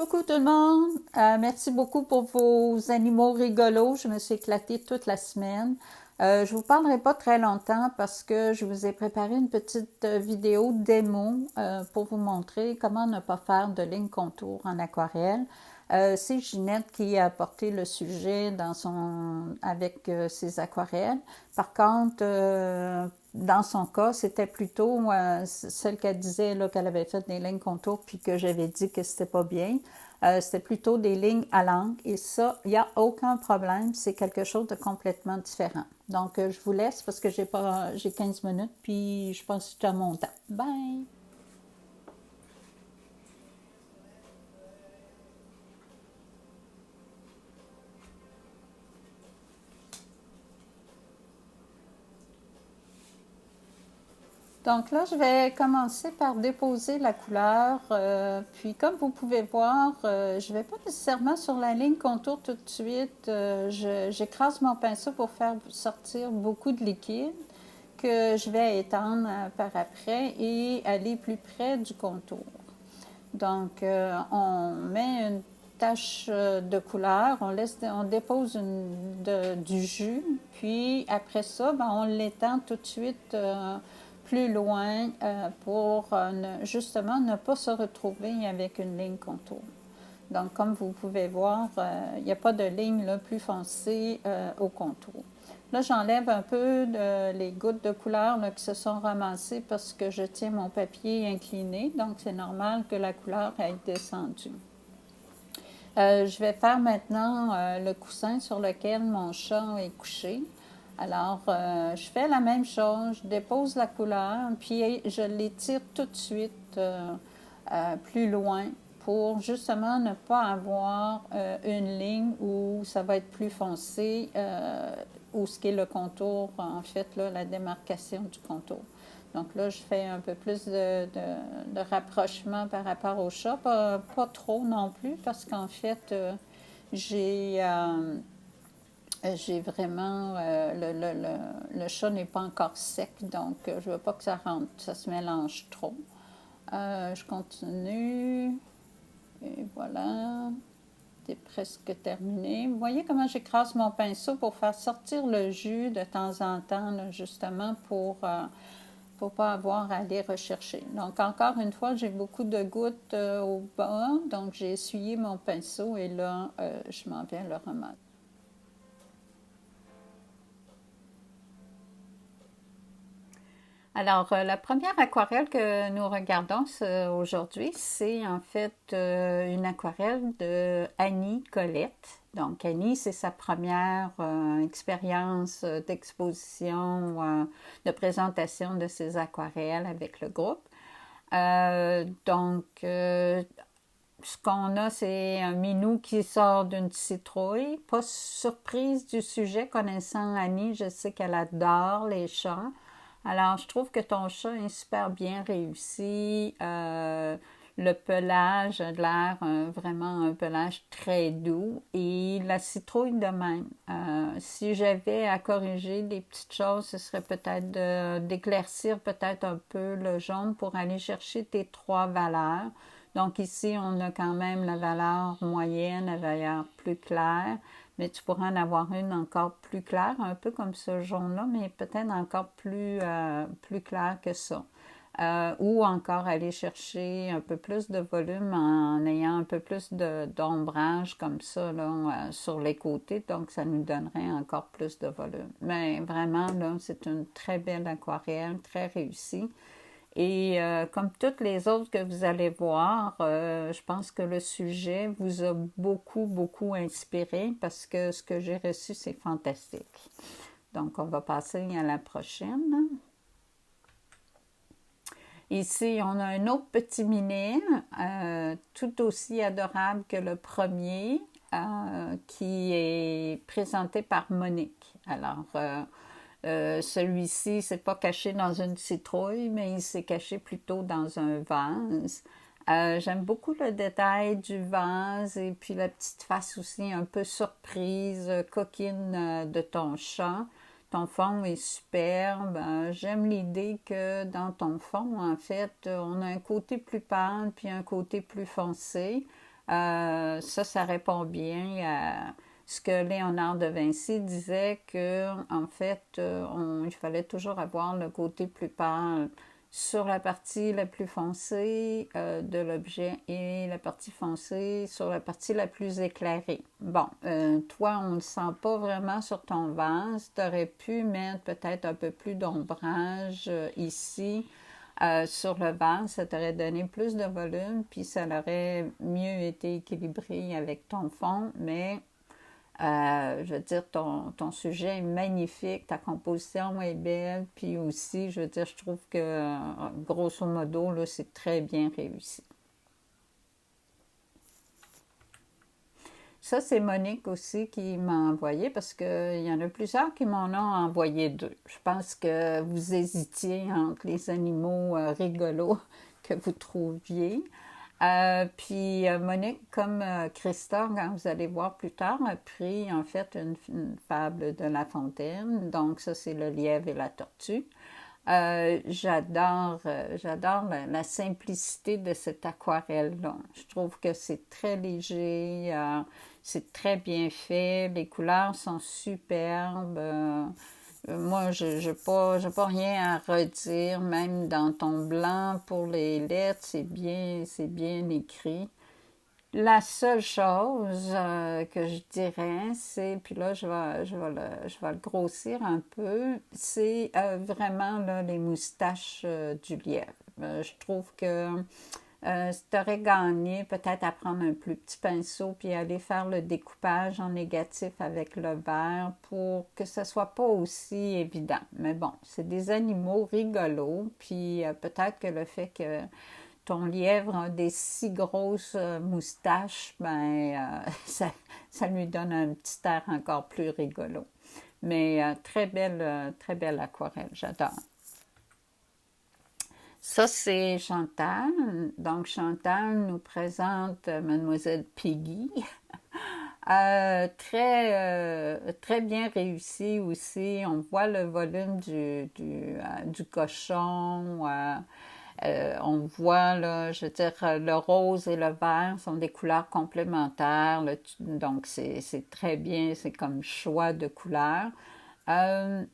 Coucou tout le monde. Merci beaucoup pour vos animaux rigolos. Je me suis éclatée toute la semaine. Je vous parlerai pas très longtemps parce que je vous ai préparé une petite vidéo démo pour vous montrer comment ne pas faire de ligne contour en aquarelle. C'est Ginette qui a apporté le sujet avec ses aquarelles. Par contre, dans son cas, c'était plutôt celle qu'elle disait là, qu'elle avait fait des lignes contours puis que j'avais dit que c'était pas bien. C'était plutôt des lignes à l'angle et ça, il n'y a aucun problème. C'est quelque chose de complètement différent. Donc, je vous laisse parce que j'ai 15 minutes puis je pense que c'est à mon temps. Bye! Donc là, je vais commencer par déposer la couleur. Puis comme vous pouvez voir, je ne vais pas nécessairement sur la ligne contour tout de suite. J'écrase mon pinceau pour faire sortir beaucoup de liquide que je vais étendre par après et aller plus près du contour. Donc, on met une tache de couleur, on dépose du jus, puis après ça, ben, on l'étend tout de suite plus loin pour justement ne pas se retrouver avec une ligne contour. Donc, comme vous pouvez voir, il n'y a pas de ligne là, plus foncée au contour. Là, j'enlève un peu les gouttes de couleur là, qui se sont ramassées parce que je tiens mon papier incliné. Donc, c'est normal que la couleur ait descendu. Je vais faire maintenant le coussin sur lequel mon chat est couché. Alors, je fais la même chose, je dépose la couleur, puis je l'étire tout de suite plus loin pour justement ne pas avoir une ligne où ça va être plus foncé, ou ce qui est le contour, en fait, là, la démarcation du contour. Donc là, je fais un peu plus de rapprochement par rapport au chat, pas trop non plus, parce qu'en fait, j'ai vraiment, le chat n'est pas encore sec, donc je ne veux pas que ça se mélange trop. Je continue, et voilà, c'est presque terminé. Vous voyez comment j'écrase mon pinceau pour faire sortir le jus de temps en temps, là, justement pour ne pas avoir à aller rechercher. Donc, encore une fois, j'ai beaucoup de gouttes au bas, donc j'ai essuyé mon pinceau et là, je m'en viens le remettre. Alors, la première aquarelle que nous regardons aujourd'hui, c'est en fait une aquarelle de Annie Colette. Donc, Annie, c'est sa première expérience d'exposition, de présentation de ses aquarelles avec le groupe. Ce qu'on a, c'est un minou qui sort d'une citrouille. Pas surprise du sujet, connaissant Annie, je sais qu'elle adore les chats. Alors, je trouve que ton chat est super bien réussi. Le pelage a l'air vraiment un pelage très doux et la citrouille de même. Si j'avais à corriger des petites choses, ce serait peut-être d'éclaircir peut-être un peu le jaune pour aller chercher tes trois valeurs. Donc ici, on a quand même la valeur moyenne, la valeur plus claire, mais tu pourrais en avoir une encore plus claire, un peu comme ce jaune-là, mais peut-être encore plus clair que ça. Ou encore aller chercher un peu plus de volume en ayant un peu plus d'ombrage comme ça là, sur les côtés, donc ça nous donnerait encore plus de volume. Mais vraiment, là, c'est une très belle aquarelle, très réussie. Et comme toutes les autres que vous allez voir, je pense que le sujet vous a beaucoup, beaucoup inspiré parce que ce que j'ai reçu, c'est fantastique. Donc, on va passer à la prochaine. Ici, on a un autre petit minet, tout aussi adorable que le premier, qui est présenté par Monique. Alors, celui-ci, c'est pas caché dans une citrouille, mais il s'est caché plutôt dans un vase. J'aime beaucoup le détail du vase et puis la petite face aussi un peu surprise, coquine de ton chat. Ton fond est superbe. J'aime l'idée que dans ton fond, en fait, on a un côté plus pâle puis un côté plus foncé. Ça répond bien à ce que Léonard de Vinci disait que, en fait, il fallait toujours avoir le côté plus pâle sur la partie la plus foncée de l'objet et la partie foncée sur la partie la plus éclairée. Bon, toi, on ne le sent pas vraiment sur ton vase. Tu aurais pu mettre peut-être un peu plus d'ombrage ici sur le vase. Ça t'aurait donné plus de volume, puis ça aurait mieux été équilibré avec ton fond, mais je veux dire, ton sujet est magnifique, ta composition est belle, puis aussi, je veux dire, je trouve que, grosso modo, là, c'est très bien réussi. Ça, c'est Monique aussi qui m'a envoyé parce qu'il y en a plusieurs qui m'en ont envoyé deux. Je pense que vous hésitiez entre les animaux rigolos que vous trouviez. Puis Monique, comme Christa, quand vous allez voir plus tard, a pris en fait une fable de La Fontaine. Donc ça, c'est le lièvre et la tortue. J'adore la simplicité de cette aquarelle-là. Je trouve que c'est très léger, c'est très bien fait, les couleurs sont superbes. Moi, je n'ai pas rien à redire, même dans ton blanc pour les lettres, c'est bien écrit. La seule chose que je dirais, c'est, puis là, je vais le grossir un peu, c'est vraiment là, les moustaches du lièvre. Je trouve que tu aurais gagné peut-être à prendre un plus petit pinceau puis aller faire le découpage en négatif avec le vert pour que ce soit pas aussi évident. Mais bon, c'est des animaux rigolos, puis peut-être que le fait que ton lièvre a des si grosses moustaches, ben ça lui donne un petit air encore plus rigolo. Mais très belle aquarelle, j'adore. Ça, c'est Chantal. Donc, Chantal nous présente Mademoiselle Piggy. Très bien réussi aussi. On voit le volume du cochon. On voit, là, je veux dire, le rose et le vert sont des couleurs complémentaires. Donc, c'est très bien. C'est comme choix de couleurs. Euh,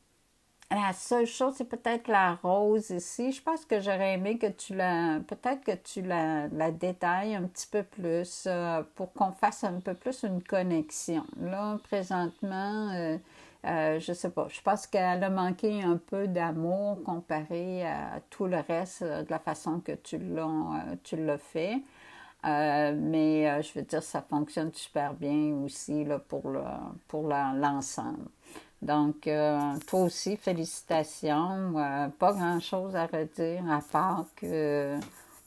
la seule chose, c'est peut-être la rose ici. Je pense que j'aurais aimé que peut-être que tu la détailles un petit peu plus pour qu'on fasse un peu plus une connexion. Là, présentement, je sais pas. Je pense qu'elle a manqué un peu d'amour comparé à tout le reste de la façon que tu l'as fait. Mais je veux dire, ça fonctionne super bien aussi là, pour l'ensemble. Donc, toi aussi, félicitations. Pas grand-chose à redire, à part que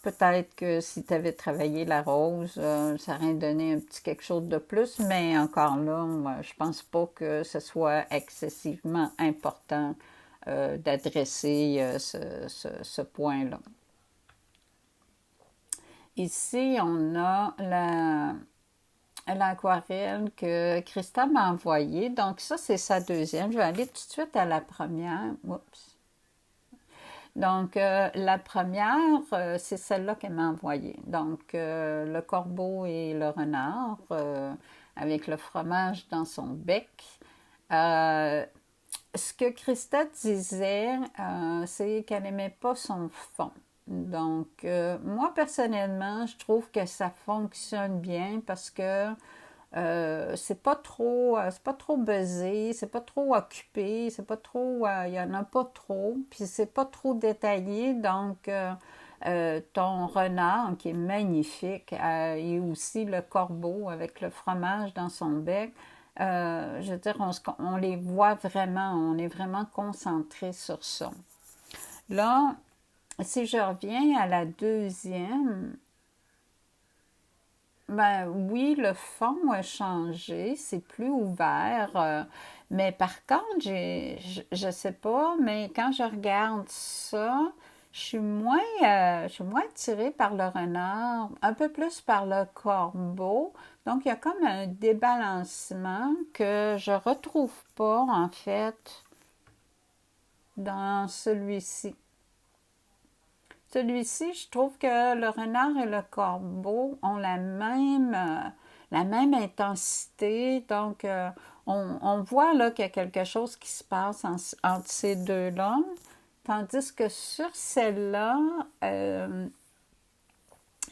peut-être que si tu avais travaillé la rose, ça aurait donné un petit quelque chose de plus, mais encore là, moi, je pense pas que ce soit excessivement important d'adresser ce point-là. Ici, on a l'aquarelle que Christa m'a envoyée. Donc ça, c'est sa deuxième. Je vais aller tout de suite à la première. Oups. Donc la première, c'est celle-là qu'elle m'a envoyée. Donc le corbeau et le renard avec le fromage dans son bec. Euh, Ce que Christa disait, c'est qu'elle n'aimait pas son fond. Donc, moi, personnellement, je trouve que ça fonctionne bien parce que c'est pas trop buzzé, c'est pas trop occupé, c'est pas trop, il y en a pas trop, puis c'est pas trop détaillé. Donc, ton renard qui est magnifique et aussi le corbeau avec le fromage dans son bec. Je veux dire, on les voit vraiment, on est vraiment concentré sur ça. Là, si je reviens à la deuxième, ben oui, le fond a changé, c'est plus ouvert, mais par contre, je sais pas, mais quand je regarde ça, je suis moins attirée par le renard, un peu plus par le corbeau. Donc, il y a comme un débalancement que je retrouve pas, en fait, dans celui-ci. Celui-ci, je trouve que le renard et le corbeau ont la même intensité. Donc, on voit là qu'il y a quelque chose qui se passe entre ces deux-là. Tandis que sur celle-là,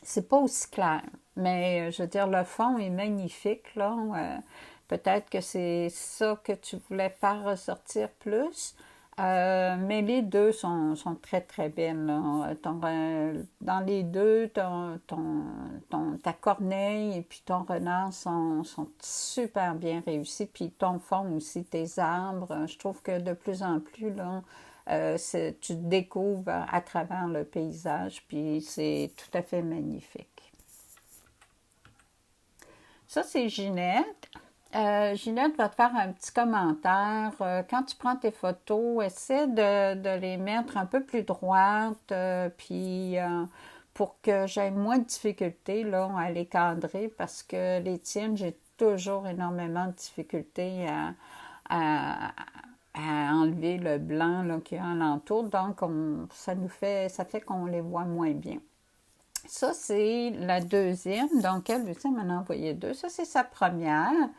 c'est pas aussi clair. Mais je veux dire, le fond est magnifique, là. Peut-être que c'est ça que tu voulais faire ressortir plus. Mais les deux sont très, très belles, là. Dans les deux, ta corneille et puis ton renard sont super bien réussis. Puis ton fond aussi, tes arbres. Je trouve que de plus en plus, là, tu découvres à travers le paysage, puis c'est tout à fait magnifique. Ça, c'est Ginette. Ginette va te faire un petit commentaire. Quand tu prends tes photos, essaie de les mettre un peu plus droites, puis pour que j'aie moins de difficultés là, à les cadrer, parce que les tiennes, j'ai toujours énormément de difficultés à, à enlever le blanc là, qu'il y a alentour. Donc, ça fait qu'on les voit moins bien. Ça, c'est la deuxième. Donc, elle aussi m'en a envoyé deux. Ça, c'est sa première.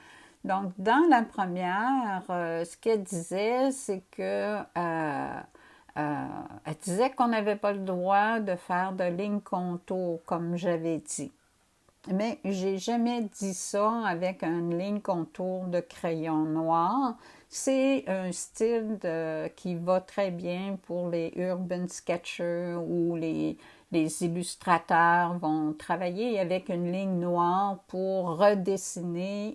Donc, dans la première, ce qu'elle disait, c'est que elle disait qu'on n'avait pas le droit de faire de ligne contour, comme j'avais dit. Mais j'ai jamais dit ça avec une ligne contour de crayon noir. C'est un style qui va très bien pour les urban sketchers ou les illustrateurs vont travailler avec une ligne noire pour redessiner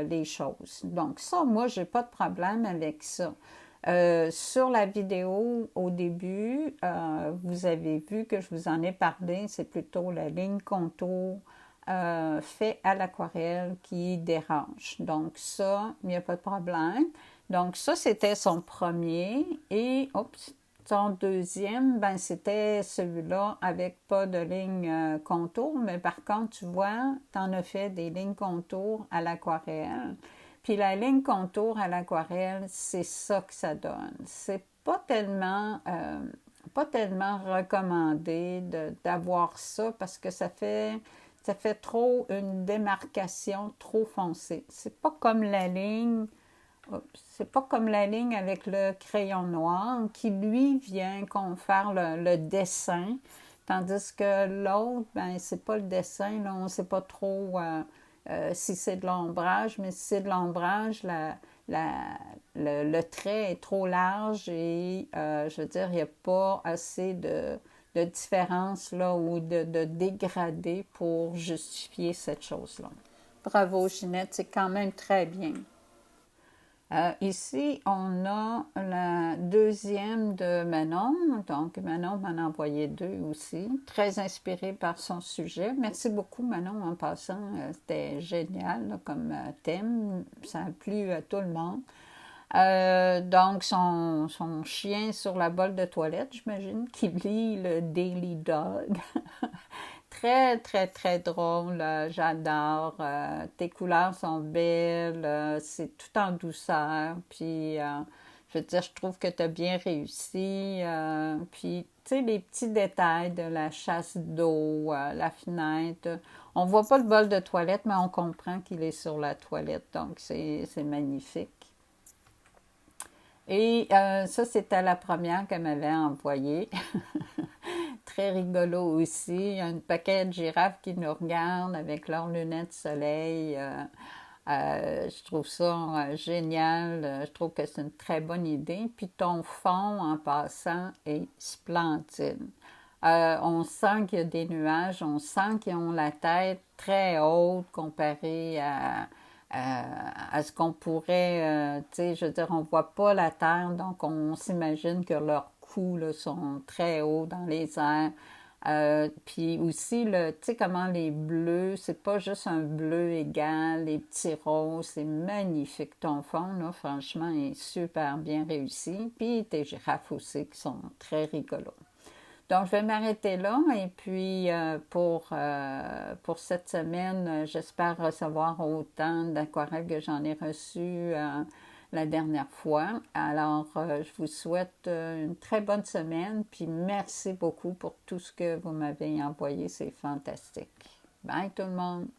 les choses. Donc ça, moi, j'ai pas de problème avec ça. Sur la vidéo au début, vous avez vu que je vous en ai parlé, c'est plutôt la ligne contour fait à l'aquarelle qui dérange. Donc ça, il n'y a pas de problème. Donc ça, c'était son premier. Et son deuxième, ben c'était celui-là avec pas de ligne contour. Mais par contre, tu vois, tu en as fait des lignes contour à l'aquarelle. Puis la ligne contour à l'aquarelle, c'est ça que ça donne. C'est pas tellement recommandé d'avoir ça parce que ça fait trop une démarcation trop foncée. C'est pas comme la ligne avec le crayon noir qui, lui, vient faire le dessin, tandis que l'autre, ben c'est pas le dessin, là, on sait pas trop si c'est de l'ombrage, mais si c'est de l'ombrage, le trait est trop large et, je veux dire, il n'y a pas assez de différence là, ou de dégradé pour justifier cette chose-là. Bravo, Ginette, c'est quand même très bien. Ici, on a la deuxième de Manon. Donc, Manon m'en a envoyé deux aussi, très inspirée par son sujet. Merci beaucoup, Manon, en passant. C'était génial là, comme thème. Ça a plu à tout le monde. Donc, son chien sur la bolle de toilette, j'imagine, qui lit le Daily Dog. Très, très, très drôle. J'adore. Tes couleurs sont belles. C'est tout en douceur. Puis, je veux dire, je trouve que tu as bien réussi. Puis, tu sais, les petits détails de la chasse d'eau, la fenêtre. On voit pas le bol de toilette, mais on comprend qu'il est sur la toilette. Donc, c'est magnifique. Et ça, c'était la première qu'elle m'avait envoyée. Très rigolo aussi. Il y a un paquet de girafes qui nous regardent avec leurs lunettes de soleil. Je trouve ça génial. Je trouve que c'est une très bonne idée. Puis ton fond, en passant, est splendide. On sent qu'il y a des nuages, on sent qu'ils ont la tête très haute comparée à ce qu'on pourrait, tu sais, je veux dire, on voit pas la terre, donc on s'imagine que leurs coups là, sont très hauts dans les airs. Puis aussi, tu sais comment les bleus, c'est pas juste un bleu égal, les petits roses, c'est magnifique ton fond, là, franchement, il est super bien réussi. Puis tes girafes aussi qui sont très rigolos. Donc, je vais m'arrêter là et puis pour cette semaine, j'espère recevoir autant d'aquarelles que j'en ai reçues la dernière fois. Alors, je vous souhaite une très bonne semaine, puis merci beaucoup pour tout ce que vous m'avez envoyé, c'est fantastique. Bye tout le monde!